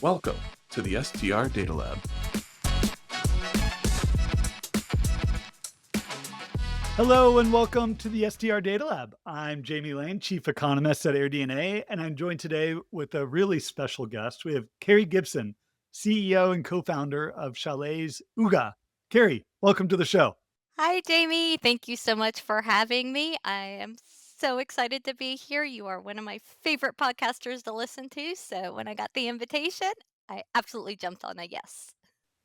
Welcome to the STR Data Lab. Hello and welcome to the STR Data Lab. I'm Jamie Lane, Chief Economist at AirDNA, and I'm joined today with a really special guest. We have Kerri Gibson, CEO and co-founder of Chalets Hygge. Kerri, welcome to the show. Hi, Jamie. Thank you so much for having me. I am so excited to be here. You are one of my favorite podcasters to listen to. So when I got the invitation, I absolutely jumped on a yes.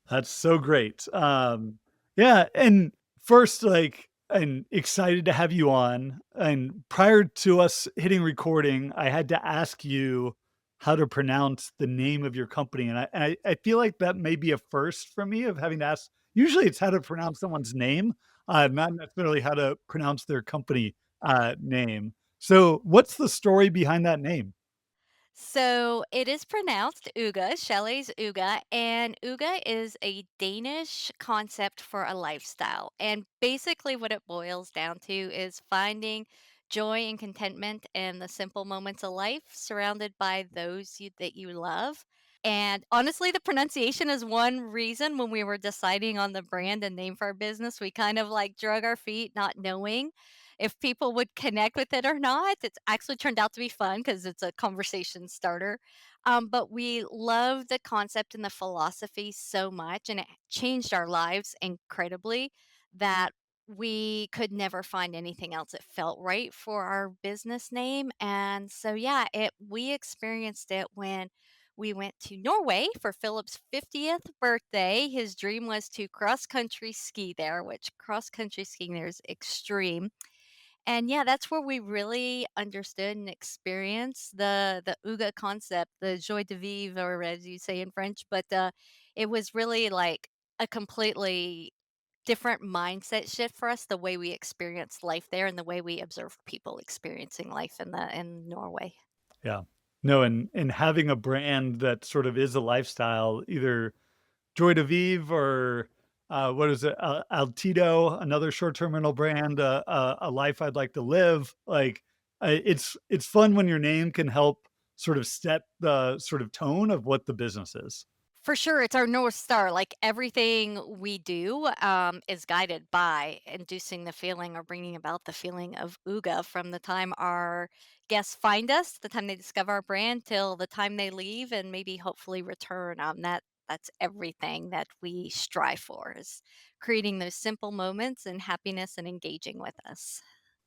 That's so great. Yeah, and first, I'm excited to have you on. And prior to us hitting recording, I had to ask you how to pronounce the name of your company, and I feel like that may be a first for me of having to ask. Usually, it's how to pronounce someone's name, not necessarily how to pronounce their company name. So, what's the story behind that name? So it is pronounced Uga, Shelley's Uga, and Uga is a Danish concept for a lifestyle. And basically, what it boils down to is finding joy and contentment in the simple moments of life, surrounded by those that you love. And honestly, the pronunciation is one reason when we were deciding on the brand and name for our business, we kind of like drug our feet, not knowing if people would connect with it or not. It's actually turned out to be fun because it's a conversation starter. But we love the concept and the philosophy so much, and it changed our lives incredibly that we could never find anything else that felt right for our business name. And so, yeah, we experienced it when we went to Norway for Philip's 50th birthday. His dream was to cross country ski there, which cross country skiing there is extreme. And yeah, that's where we really understood and experienced the Uga concept, the joie de vivre, or as you say in French. But it was really like a completely different mindset shift for us, the way we experienced life there and the way we observed people experiencing life in Norway. Yeah. No, and having a brand that sort of is a lifestyle, either Joy de Vive or, what is it? Altido, another short-term rental brand, a life I'd like to live. It's fun when your name can help sort of set the sort of tone of what the business is. For sure, it's our North Star. Like everything we do is guided by inducing the feeling or bringing about the feeling of Uga from the time our guests find us, the time they discover our brand, till the time they leave and maybe hopefully return. That's everything that we strive for is creating those simple moments and happiness and engaging with us.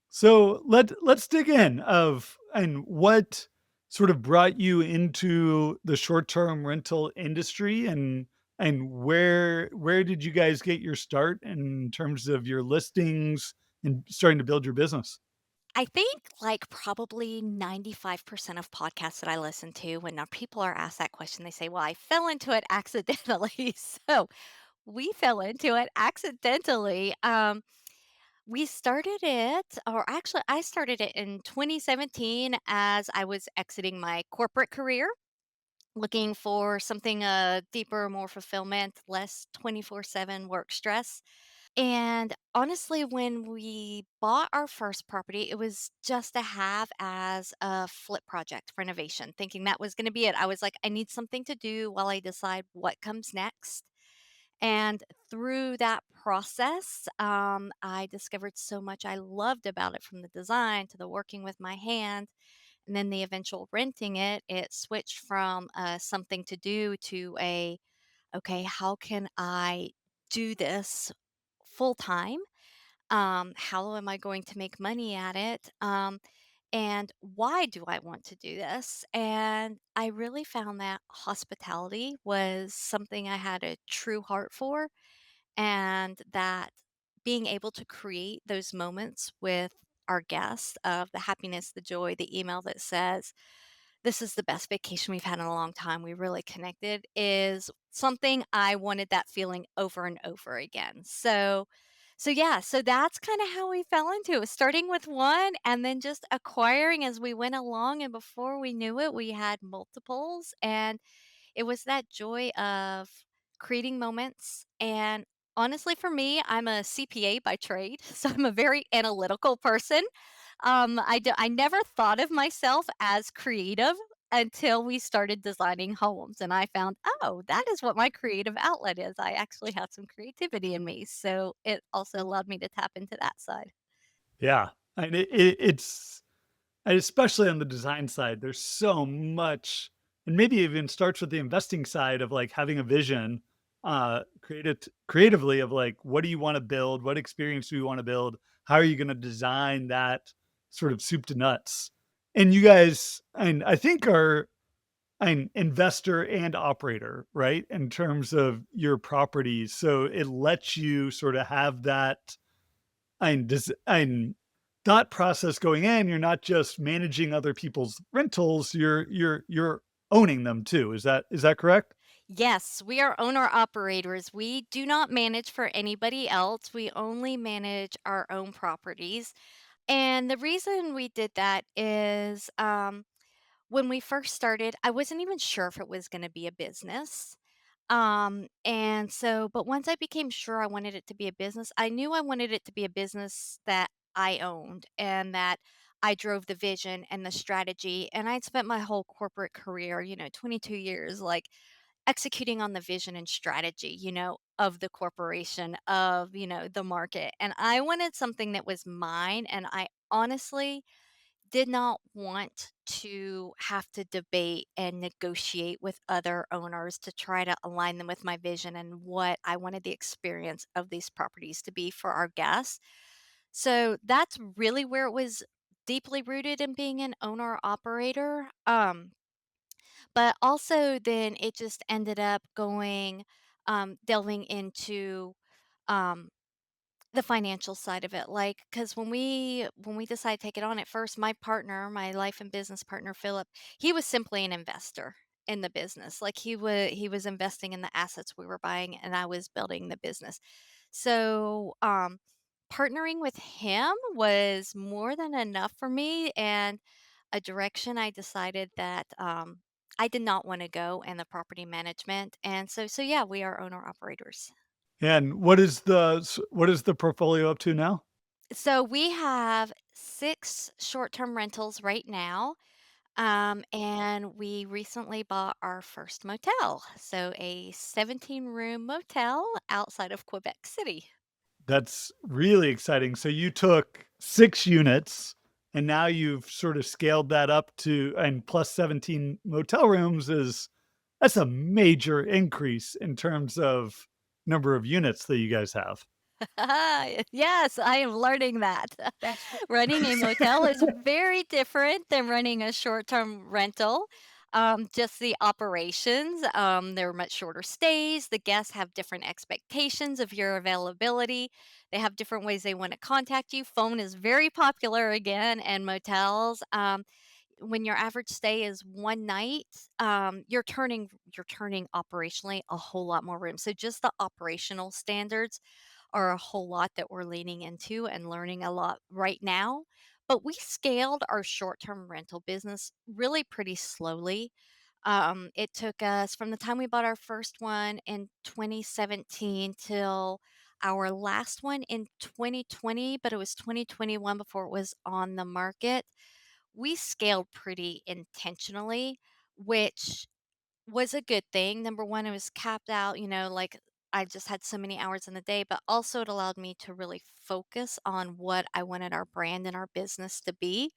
So let's dig in of and what sort of brought you into the short-term rental industry and where did you guys get your start in terms of your listings and starting to build your business? I think like probably 95% of podcasts that I listen to, when people are asked that question, they say, well, I fell into it accidentally. So we fell into it accidentally. We started it, or actually, I started it in 2017 as I was exiting my corporate career, looking for something deeper, more fulfillment, less 24/7 work stress. And honestly, when we bought our first property, it was just to have as a flip project renovation, thinking that was going to be it. I was like, I need something to do while I decide what comes next. And through that process, I discovered so much I loved about it, from the design to the working with my hand. And then the eventual renting it, it switched from something to do to okay, how can I do this full time? How am I going to make money at it? And why do I want to do this? And I really found that hospitality was something I had a true heart for, and that being able to create those moments with our guests of the happiness, the joy, the email that says, this is the best vacation we've had in a long time. We really connected, is something I wanted that feeling over and over again. So yeah, so that's kind of how we fell into it, starting with one and then just acquiring as we went along. And before we knew it, we had multiples. And it was that joy of creating moments. And honestly, for me, I'm a CPA by trade. So I'm a very analytical person. I never thought of myself as creative. until we started designing homes. And I found, oh, that is what my creative outlet is. I actually have some creativity in me. So it also allowed me to tap into that side. Yeah. And it's and especially on the design side, there's so much, and maybe even starts with the investing side of like having a vision, creatively of like, what do you want to build? What experience do you want to build? How are you going to design that sort of soup to nuts? And you guys, and I think are an investor and operator, right? In terms of your properties. So it lets you sort of have that and thought process going in. You're not just managing other people's rentals, you're owning them too. Is that correct? Yes, we are owner operators. We do not manage for anybody else. We only manage our own properties. And the reason we did that is when we first started, I wasn't even sure if it was going to be a business. And so, but once I became sure I wanted it to be a business, I knew I wanted it to be a business that I owned and that I drove the vision and the strategy. And I'd spent my whole corporate career, 22 years, like executing on the vision and strategy, of the corporation, of, the market. And I wanted something that was mine. And I honestly did not want to have to debate and negotiate with other owners to try to align them with my vision and what I wanted the experience of these properties to be for our guests. So that's really where it was deeply rooted in being an owner operator. But also then it just ended up going delving into um the financial side of it, like, because when we decided to take it on at first, my partner, my life and business partner, Philip, he was simply an investor in the business. Like, he was investing in the assets we were buying, and I was building the business. So, partnering with him was more than enough for me, and a direction I decided that, I did not wanna go in the property management, and so, yeah, we are owner-operators. And what is the portfolio up to now? So we have 6 short-term rentals right now, and we recently bought our first motel, so a 17-room motel outside of Quebec City. That's really exciting. So you took 6 units and now you've sort of scaled that up to, and plus 17 motel rooms is that's a major increase in terms of number of units that you guys have. Yes, I am learning that. Running a motel is very different than running a short-term rental. Just the operations, they're much shorter stays. The guests have different expectations of your availability. They have different ways they want to contact you. Phone is very popular again, and motels. When your average stay is one night, you're turning operationally a whole lot more room. So just the operational standards are a whole lot that we're leaning into and learning a lot right now. But we scaled our short term rental business really pretty slowly. It took us from the time we bought our first one in 2017 till our last one in 2020, but it was 2021 before it was on the market. We scaled pretty intentionally, which was a good thing. Number 1, it was capped out, like, I just had so many hours in the day, but also it allowed me to really focus on what I wanted our brand and our business to be.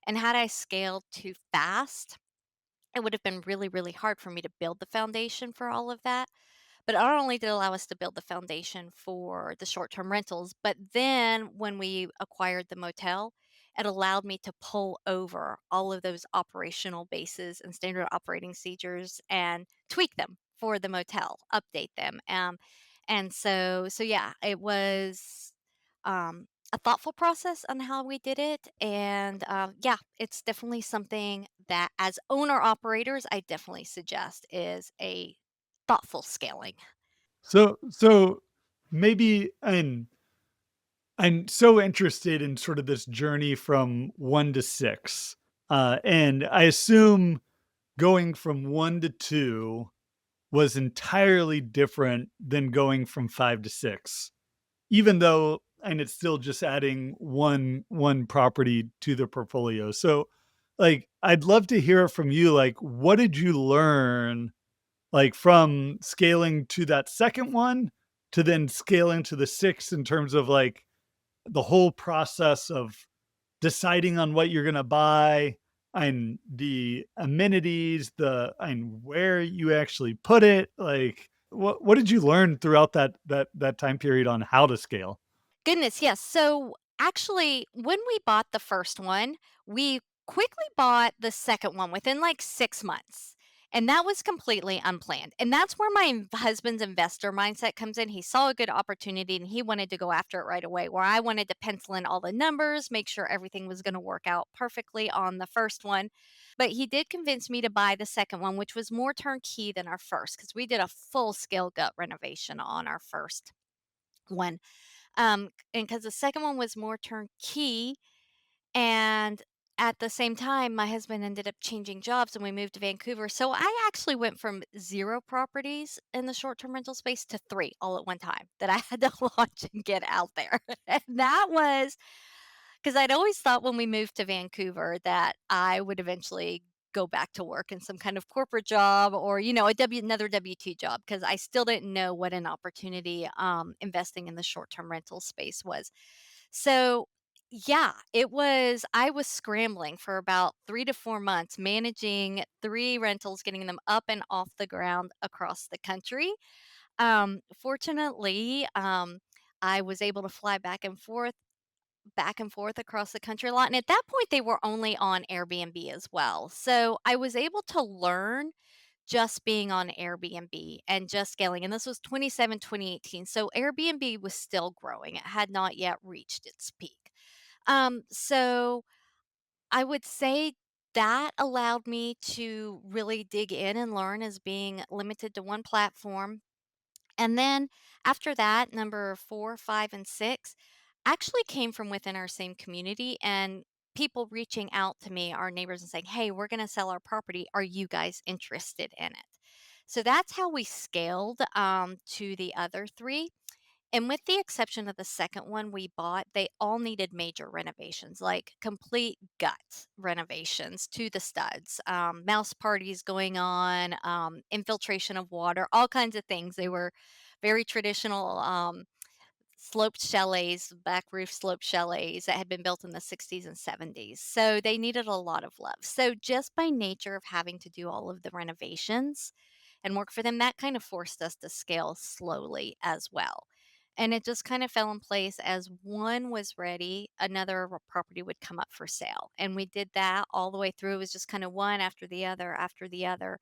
And had I scaled too fast, it would have been really, really hard for me to build the foundation for all of that. But not only did it allow us to build the foundation for the short-term rentals, but then when we acquired the motel, it allowed me to pull over all of those operational bases and standard operating procedures and tweak them for the motel, update them. And so yeah, it was a thoughtful process on how we did it. And yeah, it's definitely something that as owner operators, I definitely suggest is a thoughtful scaling. So maybe, and I'm so interested in sort of this journey from 1 to 6. And I assume going from 1 to 2 was entirely different than going from 5 to 6. Even though, and it's still just adding one property to the portfolio. So like, I'd love to hear from you, like, what did you learn, like, from scaling to that second one to then scaling to the 6th in terms of, like, the whole process of deciding on what you're gonna buy and the amenities, and where you actually put it, like, what did you learn throughout that time period on how to scale? Goodness, yes. So actually, when we bought the first one, we quickly bought the second one within like 6 months. And that was completely unplanned. And that's where my husband's investor mindset comes in. He saw a good opportunity and he wanted to go after it right away, where I wanted to pencil in all the numbers, make sure everything was going to work out perfectly on the first one. But he did convince me to buy the second one, which was more turnkey than our first, because we did a full scale gut renovation on our first one. And because the second one was more turnkey, and at the same time, my husband ended up changing jobs and we moved to Vancouver. So I actually went from 0 properties in the short-term rental space to 3 all at one time that I had to launch and get out there. And that was because I'd always thought when we moved to Vancouver that I would eventually go back to work in some kind of corporate job, or, another W-2 job, because I still didn't know what an opportunity investing in the short-term rental space was. So, yeah, I was scrambling for about 3 to 4 months, managing 3 rentals, getting them up and off the ground across the country. Fortunately, I was able to fly back and forth across the country a lot. And at that point, they were only on Airbnb as well. So I was able to learn just being on Airbnb and just scaling. And this was 2018. So Airbnb was still growing, it had not yet reached its peak. So I would say that allowed me to really dig in and learn as being limited to one platform. And then after that, number 4, 5, and 6 actually came from within our same community, and people reaching out to me, our neighbors, and saying, "Hey, we're going to sell our property. Are you guys interested in it?" So that's how we scaled to the other 3. And with the exception of the second one we bought, they all needed major renovations, like complete gut renovations to the studs, mouse parties going on, infiltration of water, all kinds of things. They were very traditional sloped chalets, back roof sloped chalets that had been built in the 60s and 70s. So they needed a lot of love. So just by nature of having to do all of the renovations and work for them, that kind of forced us to scale slowly as well. And it just kind of fell in place as one was ready, another property would come up for sale. And we did that all the way through. It was just kind of one after the other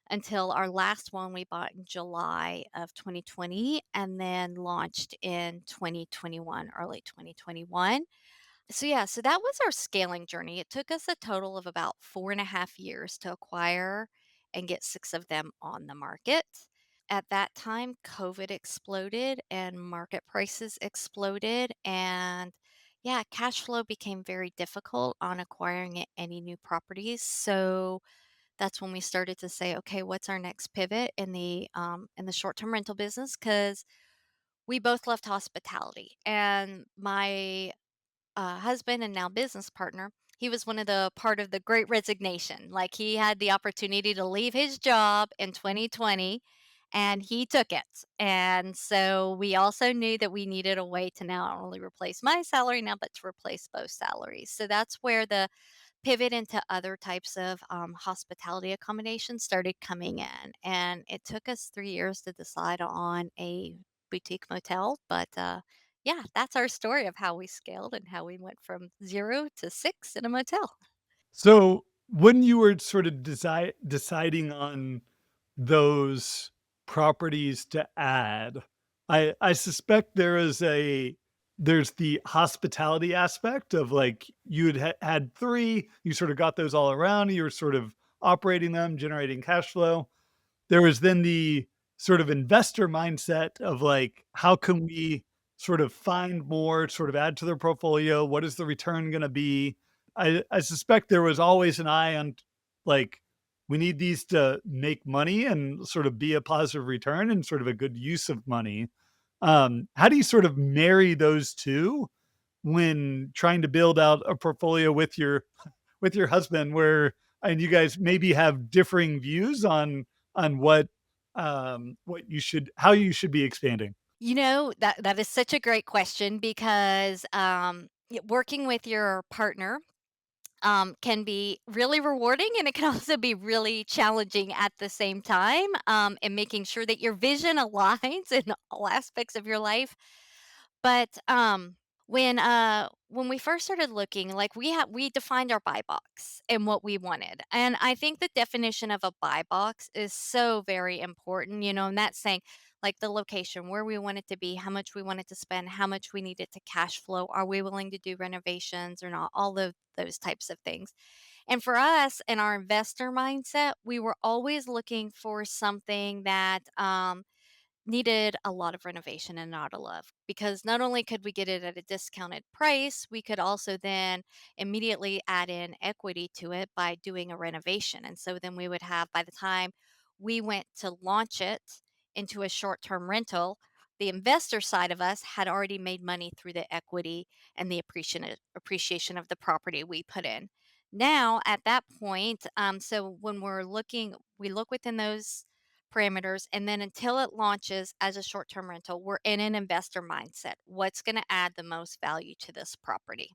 until our last one we bought in July of 2020 and then launched in 2021, early 2021. So, yeah, so that was our scaling journey. It took us a total of about 4.5 years to acquire and get 6 of them on the market. At that time, COVID exploded and market prices exploded. And yeah, cash flow became very difficult on acquiring any new properties. So that's when we started to say, okay, what's our next pivot in the short-term rental business? Because we both left hospitality, and my husband and now business partner, he was one of the part of the great resignation. Like, he had the opportunity to leave his job in 2020 and he took it. And so we also knew that we needed a way to not only replace my salary now, but to replace both salaries. So that's where the pivot into other types of hospitality accommodations started coming in. And it took us 3 years to decide on a boutique motel. But yeah, that's our story of how we scaled and how we went from 0 to 6 in a motel. So, when you were sort of deciding on those properties to add, I suspect there's the hospitality aspect of, like, you had 3, you sort of got those all around, you were sort of operating them, generating cash flow. There was then the sort of investor mindset of, like, how can we sort of find more, sort of add to their portfolio? What is the return gonna be? I suspect there was always an eye on, like, we need these to make money and sort of be a positive return and sort of a good use of money. How do you sort of marry those 2 when trying to build out a portfolio with with your husband where and you guys maybe have differing views on what you should how you should be expanding? That is such a great question because working with your partner can be really rewarding and it can also be really challenging at the same time, and making sure that your vision aligns in all aspects of your life. But when we first started looking, like we defined our buy box and what we wanted. And I think the definition of a buy box is so very important, and that's saying like the location, where we want it to be, how much we want it to spend, how much we need it to cash flow, are we willing to do renovations or not, all of those types of things. And for us in our investor mindset, we were always looking for something that needed a lot of renovation and not a love, because not only could we get it at a discounted price, we could also then immediately add in equity to it by doing a renovation. And so then we would have, by the time we went to launch it into a short-term rental, the investor side of us had already made money through the equity and the appreciation of the property we put in. Now at that point, so when we're looking, we look within those parameters. And then until it launches as a short term rental, we're in an investor mindset. What's going to add the most value to this property?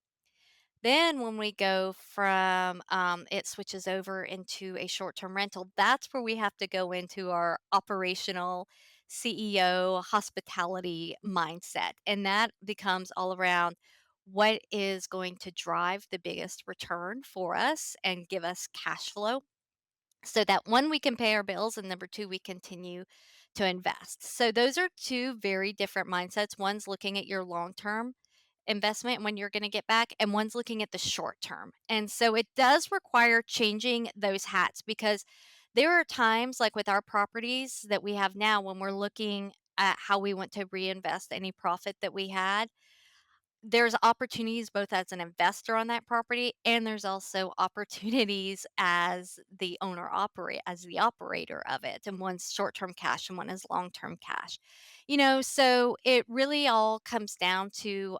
Then, when we go from it switches over into a short term rental, that's where we have to go into our operational CEO hospitality mindset. And that becomes all around what is going to drive the biggest return for us and give us cash flow so that one, we can pay our bills, and number two, we continue to invest. So those are two very different mindsets. One's looking at your long term investment and when you're going to get back, and one's looking at the short term. And so it does require changing those hats, because there are times like with our properties that we have now, when we're looking at how we want to reinvest any profit that we had, there's opportunities both as an investor on that property, and there's also opportunities as the owner operate as the operator of it, and one's short-term cash and one is long-term cash. So it really all comes down to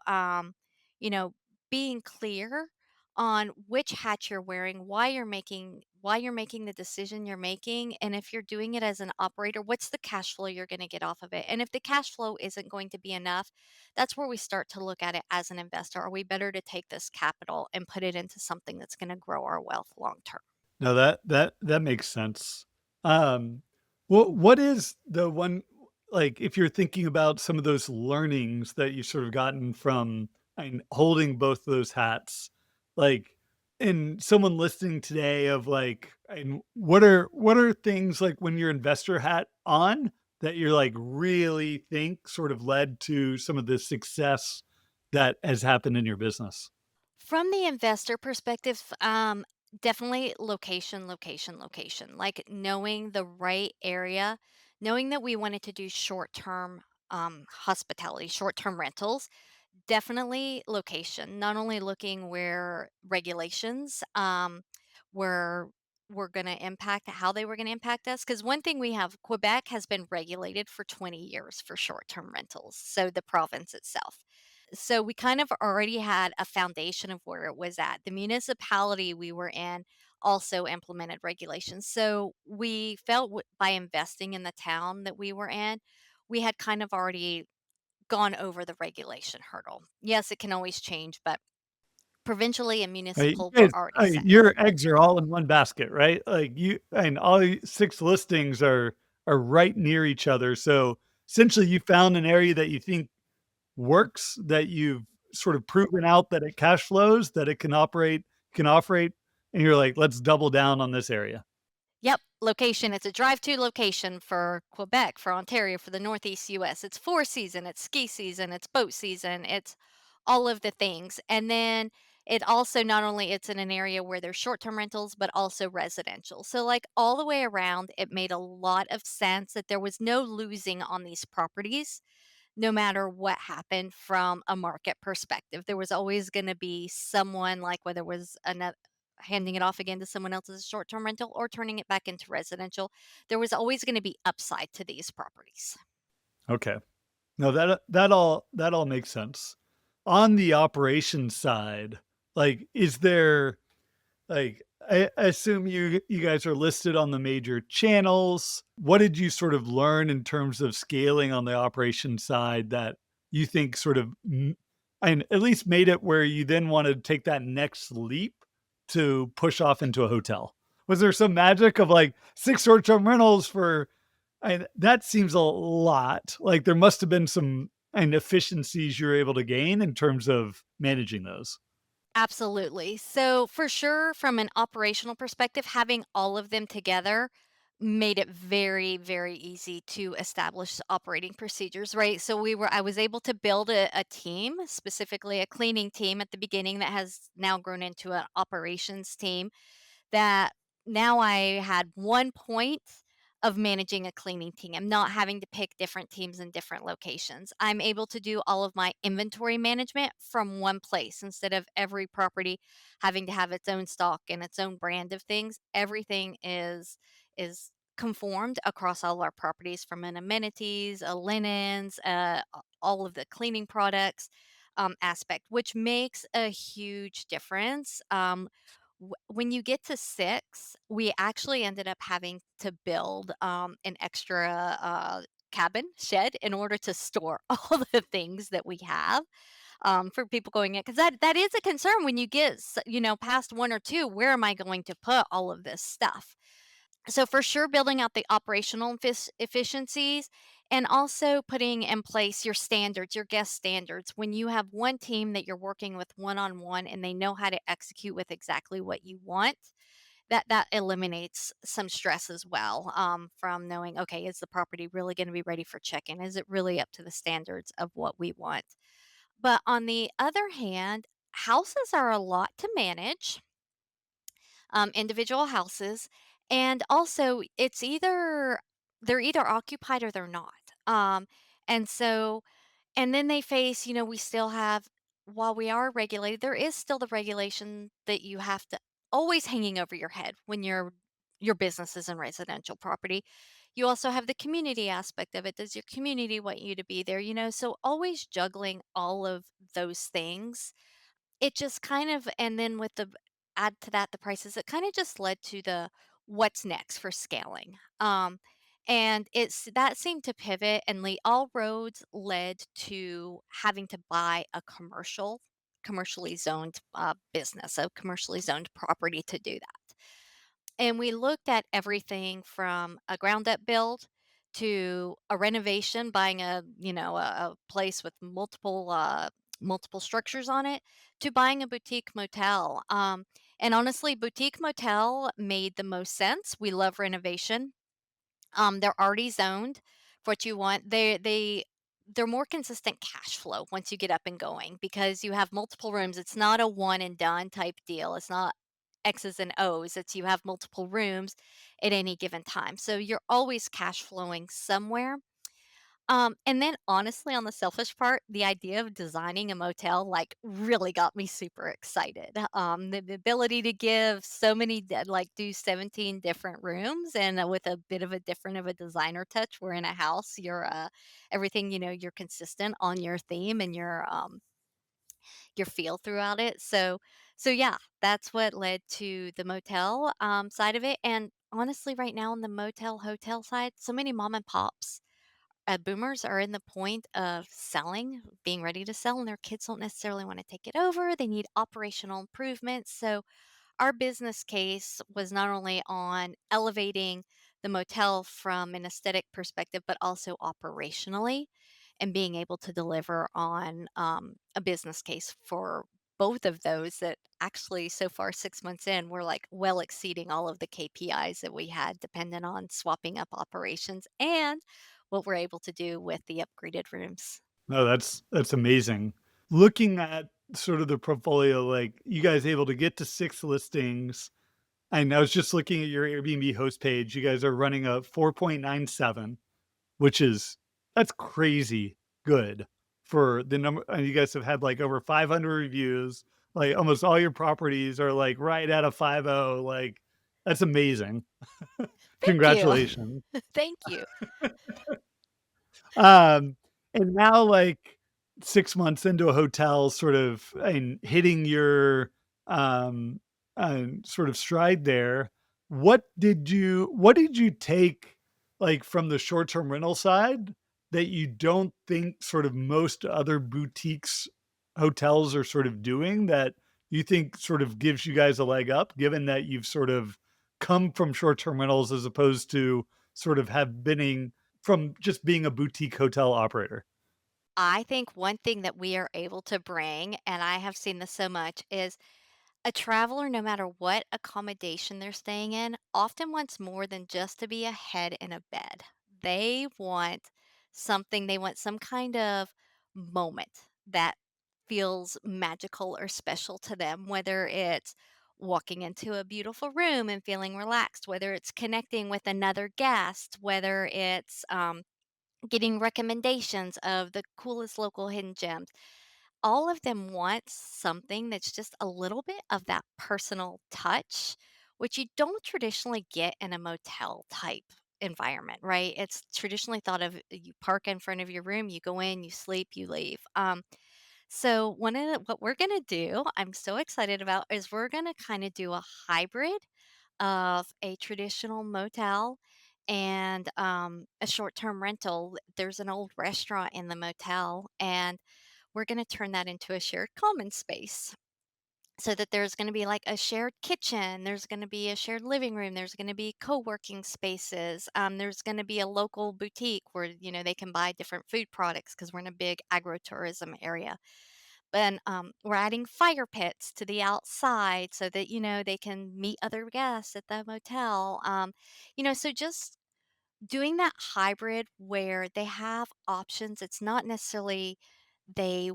you know being clear on which hat you're wearing, why you're making the decision you're making, and if you're doing it as an operator, what's the cash flow you're going to get off of it. And if the cash flow isn't going to be enough, that's where we start to look at it as an investor. Are we better to take this capital and put it into something that's going to grow our wealth long term? No, that makes sense. Um, what is the one like if you're thinking about some of those learnings that you sort of gotten from and holding both those hats, like and someone listening today of like, and what are things like when your investor hat on that you're like really think sort of led to some of the success that has happened in your business? From the investor perspective, definitely location, location, location. Like knowing the right area, knowing that we wanted to do short term hospitality, short term rentals. Definitely location, not only looking where regulations were were going to impact how they were going to impact us, because one thing we have, Quebec has been regulated for 20 years for short-term rentals, so the province itself. So we kind of already had a foundation of where it was at. The municipality we were in also implemented regulations. So we felt by investing in the town that we were in, we had kind of already gone over the regulation hurdle. Yes, it can always change, but provincially and Right, municipal were already set. your eggs are all in one basket, right? Like you and all 6 listings are right near each other. So essentially you found an area that you think works, that you've sort of proven out that it cash flows, that it can operate, and you're like, let's double down on this area. Yep, location. It's a drive-to location for Quebec, for Ontario, for the Northeast US. It's four season, it's ski season, it's boat season, it's all of the things. And then it also, not only it's in an area where there's short-term rentals, but also residential. So like all the way around, it made a lot of sense that there was no losing on these properties no matter what happened from a market perspective. There was always going to be someone, like whether it was another handing it off again to someone else as a short-term rental or turning it back into residential. There was always going to be upside to these properties. Okay. No, that all makes sense. On the operations side, like, is there Like, I assume you guys are listed on the major channels. What did you sort of learn in terms of scaling on the operation side that you think sort of and at least made it where you then wanted to take that next leap to push off into a hotel? Was there some magic of like 6 short-term rentals for that seems a lot. Like there must have been some efficiencies you're able to gain in terms of managing those. Absolutely. So, for sure, from an operational perspective, having all of them together made it very, very easy to establish operating procedures, right? So I was able to build a team, specifically a cleaning team at the beginning that has now grown into an operations team that now I had one point of managing a cleaning team. I'm not having to pick different teams in different locations. I'm able to do all of my inventory management from one place instead of every property having to have its own stock and its own brand of things. Everything is conformed across all our properties from an amenities, linens, all of the cleaning products aspect, which makes a huge difference. When you get to 6, we actually ended up having to build, an extra, cabin shed in order to store all the things that we have, for people going in, because that is a concern when you get past 1 or 2, where am I going to put all of this stuff? So for sure, building out the operational efficiencies and also putting in place your standards, your guest standards. When you have one team that you're working with one on one and they know how to execute with exactly what you want, that eliminates some stress as well, from knowing, okay, is the property really going to be ready for check-in? Is it really up to the standards of what we want? But on the other hand, houses are a lot to manage, individual houses, and also they're either occupied or they're not. And so, and then they face, we still have, while we are regulated, there is still the regulation that you have to always hanging over your head when your business is in residential property. You also have the community aspect of it. Does your community want you to be there? So always juggling all of those things, it just kind of, and then with the add to that the prices, it kind of just led to the what's next for scaling. And it's that seemed to pivot and all roads led to having to buy a commercially zoned business, a commercially zoned property to do that. And we looked at everything from a ground up build to a renovation, buying a place with multiple structures on it, to buying a boutique motel. And honestly, boutique motel made the most sense. We love renovation. They're already zoned for what you want. They're more consistent cash flow once you get up and going because you have multiple rooms. It's not a one and done type deal. It's not X's and O's. It's you have multiple rooms at any given time. So you're always cash flowing somewhere. And then honestly, on the selfish part, the idea of designing a motel like really got me super excited. The ability to give so many, like do 17 different rooms and with a bit of a different of a designer touch. We're in a house, everything, you're consistent on your theme and your feel throughout it. So yeah, that's what led to the motel side of it. And honestly, right now on the motel hotel side, so many mom and pops, boomers are in the point of selling, being ready to sell, and their kids don't necessarily want to take it over. They need operational improvements. So, our business case was not only on elevating the motel from an aesthetic perspective, but also operationally and being able to deliver on a business case for both of those that actually so far 6 months in we're like well exceeding all of the KPIs that we had dependent on swapping up operations and what we're able to do with the upgraded rooms. No, that's amazing. Looking at sort of the portfolio, like you guys able to get to 6 listings. And I was just looking at your Airbnb host page. You guys are running a 4.97, which is that's crazy good for the number. And you guys have had like over 500 reviews. Like almost all your properties are like right at a 5.0. Like that's amazing. Thank you. Congratulations. Thank you. Um, and now like 6 months into a hotel sort of and hitting your, um, sort of stride there. What did you take, like, from the short-term rental side that you don't think sort of most other boutiques, hotels are sort of doing that you think sort of gives you guys a leg up, given that you've sort of come from short-term rentals as opposed to sort of have beening from just being a boutique hotel operator? I think one thing that we are able to bring, and I have seen this so much, is a traveler, no matter what accommodation they're staying in, often wants more than just to be a head in a bed. They want something, they want some kind of moment that feels magical or special to them, whether it's walking into a beautiful room and feeling relaxed, whether it's connecting with another guest, whether it's getting recommendations of the coolest local hidden gems. All of them want something that's just a little bit of that personal touch, which you don't traditionally get in a motel type environment, right? It's traditionally thought of you park in front of your room, you go in, you sleep, you leave. So what we're gonna do, I'm so excited about, is we're gonna kind of do a hybrid of a traditional motel and a short-term rental. There's an old restaurant in the motel, and we're going to turn that into a shared common space so that there's going to be like a shared kitchen, there's going to be a shared living room, there's going to be co-working spaces, there's going to be a local boutique where they can buy different food products because we're in a big agritourism area. And we're adding fire pits to the outside so that they can meet other guests at the motel. So just doing that hybrid where they have options. It's not necessarily they're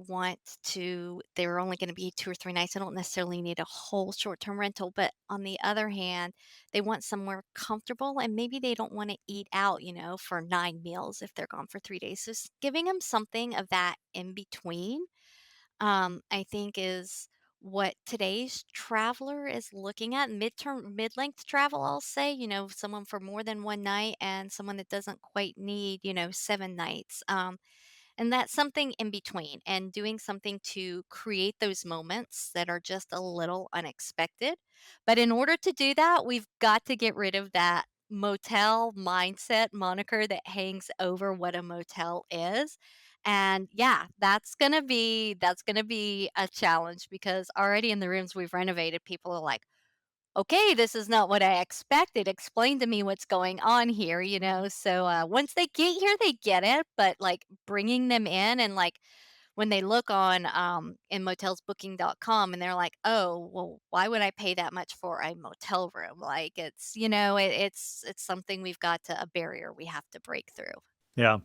only going to be 2 or 3 nights. I don't necessarily need a whole short-term rental, but on the other hand, they want somewhere comfortable and maybe they don't want to eat out, for 9 meals if they're gone for 3 days. So just giving them something of that in between, I think is what today's traveler is looking at. Mid-length travel, I'll say, someone for more than one night and someone that doesn't quite need, 7 nights. And that's something in between and doing something to create those moments that are just a little unexpected. But in order to do that, we've got to get rid of that motel mindset moniker that hangs over what a motel is. And yeah, that's going to be a challenge because already in the rooms we've renovated, people are like, "Okay, this is not what I expected. Explain to me what's going on here?" So once they get here, they get it. But like bringing them in and like when they look on in motelsbooking.com and they're like, "Oh, well, why would I pay that much for a motel room?" Like it's something we've got to a barrier we have to break through. Yeah.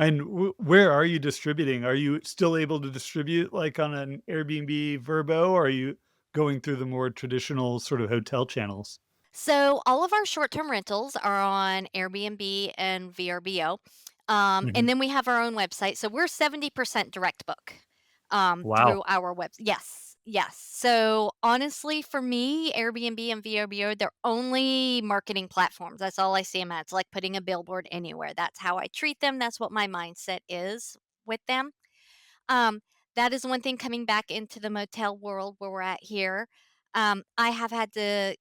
And where are you distributing? Are you still able to distribute like on an Airbnb Verbo, or are you going through the more traditional sort of hotel channels? So all of our short-term rentals are on Airbnb and VRBO. And Mhm. then we have our own website. So we're 70% direct book Wow. through our web. Yes. Yes. So honestly, for me, Airbnb and VRBO, they're only marketing platforms. That's all I see them at. It's like putting a billboard anywhere. That's how I treat them. That's what my mindset is with them. Um, that is one thing coming back into the motel world where we're at here. I have had to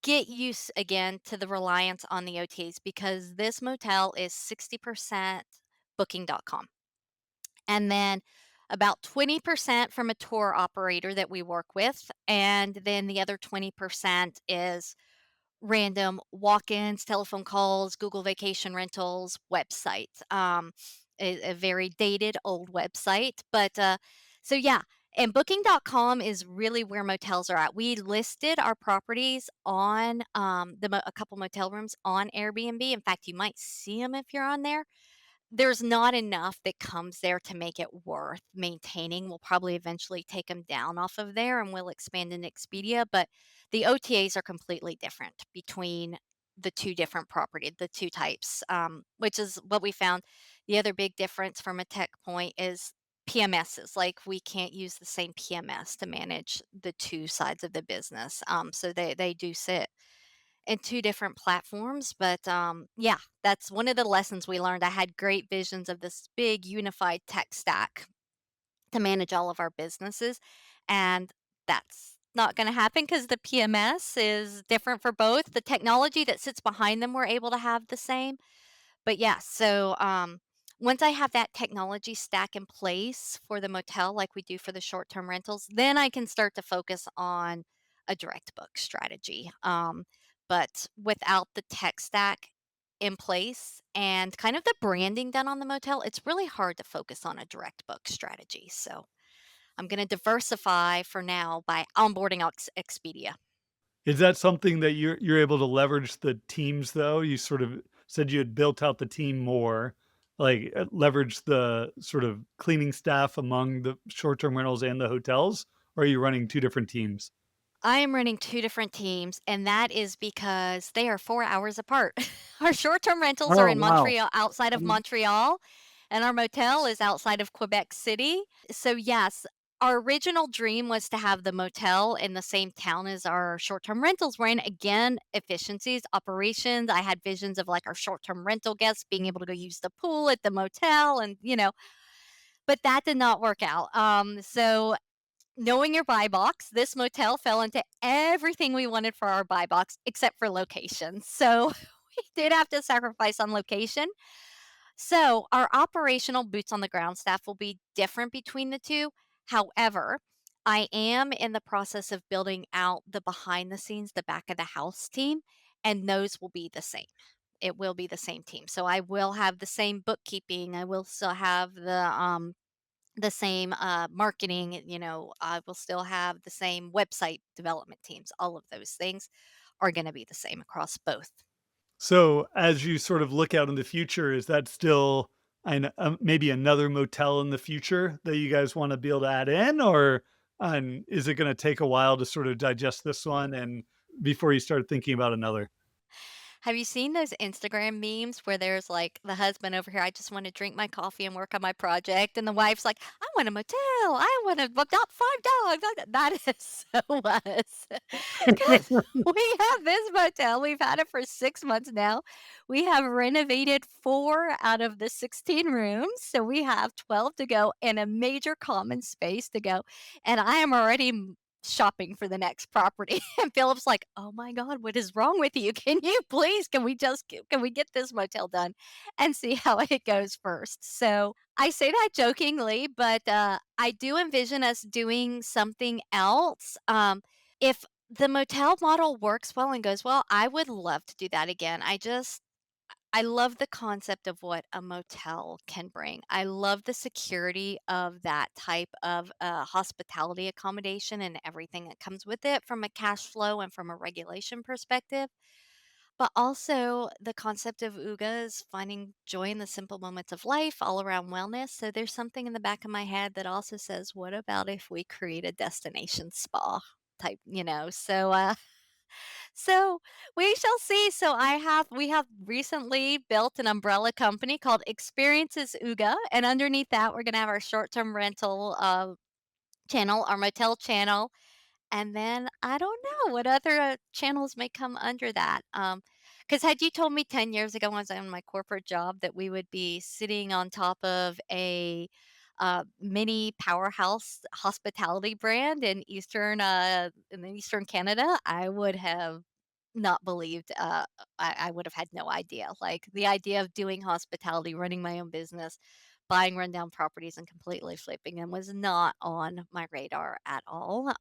get used again to the reliance on the OTAs because this motel is 60% booking.com. And then about 20% from a tour operator that we work with. And then the other 20% is random walk-ins, telephone calls, Google Vacation Rentals website. A very dated old website, but so yeah. And Booking.com is really where motels are at. We listed our properties on a couple motel rooms on Airbnb. In fact, you might see them if you're on there. There's not enough that comes there to make it worth maintaining. We'll probably eventually take them down off of there and we'll expand in Expedia, but the OTAs are completely different between the two different the two types, which is what we found. The other big difference from a tech point is PMSs. Like we can't use the same PMS to manage the two sides of the business. So they do sit in 2 different platforms, but, yeah, that's one of the lessons we learned. I had great visions of this big unified tech stack to manage all of our businesses, and that's not going to happen because the PMS is different for both. The technology that sits behind them, we're able to have the same. But yeah, so once I have that technology stack in place for the motel, like we do for the short term rentals, then I can start to focus on a direct book strategy. But without the tech stack in place and kind of the branding done on the motel, it's really hard to focus on a direct book strategy. So I'm going to diversify for now by onboarding Expedia. Is that something that you're able to leverage the teams though? You sort of said you had built out the team more, like leverage the sort of cleaning staff among the short-term rentals and the hotels, or are you running two different teams? I am running 2 different teams, and that is because they are 4 hours apart. Our short-term rentals are Oh, in wow. Montreal, outside of Um, Montreal, and our motel is outside of Quebec City. So, yes, our original dream was to have the motel in the same town as our short-term rentals were in. Again, efficiencies, operations. I had visions of, like, our short-term rental guests being able to go use the pool at the motel and, but that did not work out. So knowing your buy box, this motel fell into everything we wanted for our buy box except for location. So we did have to sacrifice on location. So our operational boots on the ground staff will be different between the two. However, I am in the process of building out the behind the scenes, the back of the house team, and those will be the same. It will be the same team. So I will have the same bookkeeping. I will still have the same marketing, I will still have the same website development teams. All of those things are going to be the same across both. So as you sort of look out in the future, is that still maybe another motel in the future that you guys want to be able to add in, or is it going to take a while to sort of digest this one and before you start thinking about another? Have you seen those Instagram memes where there's like the husband over here, I just want to drink my coffee and work on my project, and the wife's like, I want a motel, I want to adopt 5 dogs. That is so us. Because we have this motel, we've had it for 6 months now. We have renovated 4 out of the 16 rooms, so we have 12 to go and a major common space to go. And I am already shopping for the next property. And Philip's like, "Oh my god, what is wrong with you? Can you please can we get this motel done and see how it goes first?" So, I say that jokingly, but, I do envision us doing something else. If the motel model works well and goes well, I would love to do that again. I love the concept of what a motel can bring. I love the security of that type of hospitality accommodation and everything that comes with it from a cash flow and from a regulation perspective. But also the concept of UGA is finding joy in the simple moments of life, all around wellness. So there's something in the back of my head that also says, what about if we create a destination spa type, so we shall see. So we have recently built an umbrella company called Experiences Uga, and underneath that, we're gonna have our short-term rental channel, our motel channel, and then I don't know what other channels may come under that. Because had you told me 10 years ago when I was in my corporate job that we would be sitting on top of a mini powerhouse hospitality brand in Eastern Canada, I would have not believed. I would have had no idea. Like the idea of doing hospitality, running my own business, buying rundown properties and completely flipping them was not on my radar at all.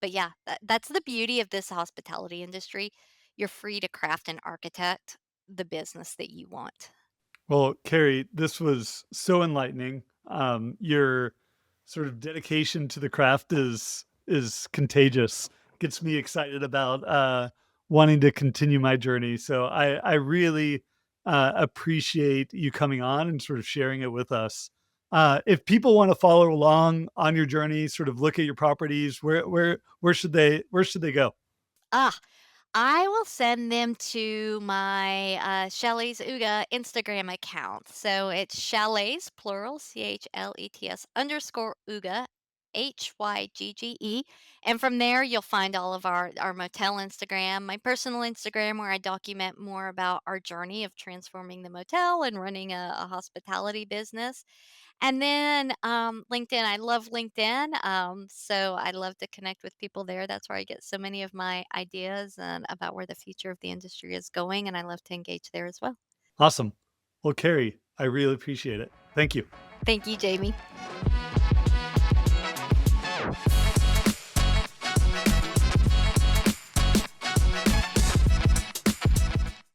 But yeah, that's the beauty of this hospitality industry. You're free to craft and architect the business that you want. Well, Carrie, this was so enlightening. Your sort of dedication to the craft is contagious. Gets me excited about wanting to continue my journey. So I really appreciate you coming on and sort of sharing it with us. If people want to follow along on your journey, sort of look at your properties, where should they go? Ah, I will send them to my Chalets Hygge Instagram account. So it's Chalets, plural, CHLETS underscore Hygge, HYGGE. And from there, you'll find all of our motel Instagram, my personal Instagram, where I document more about our journey of transforming the motel and running a hospitality business. And then LinkedIn, I love LinkedIn. So I love to connect with people there. That's where I get so many of my ideas and about where the future of the industry is going. And I love to engage there as well. Awesome. Well, Carrie, I really appreciate it. Thank you. Thank you, Jamie.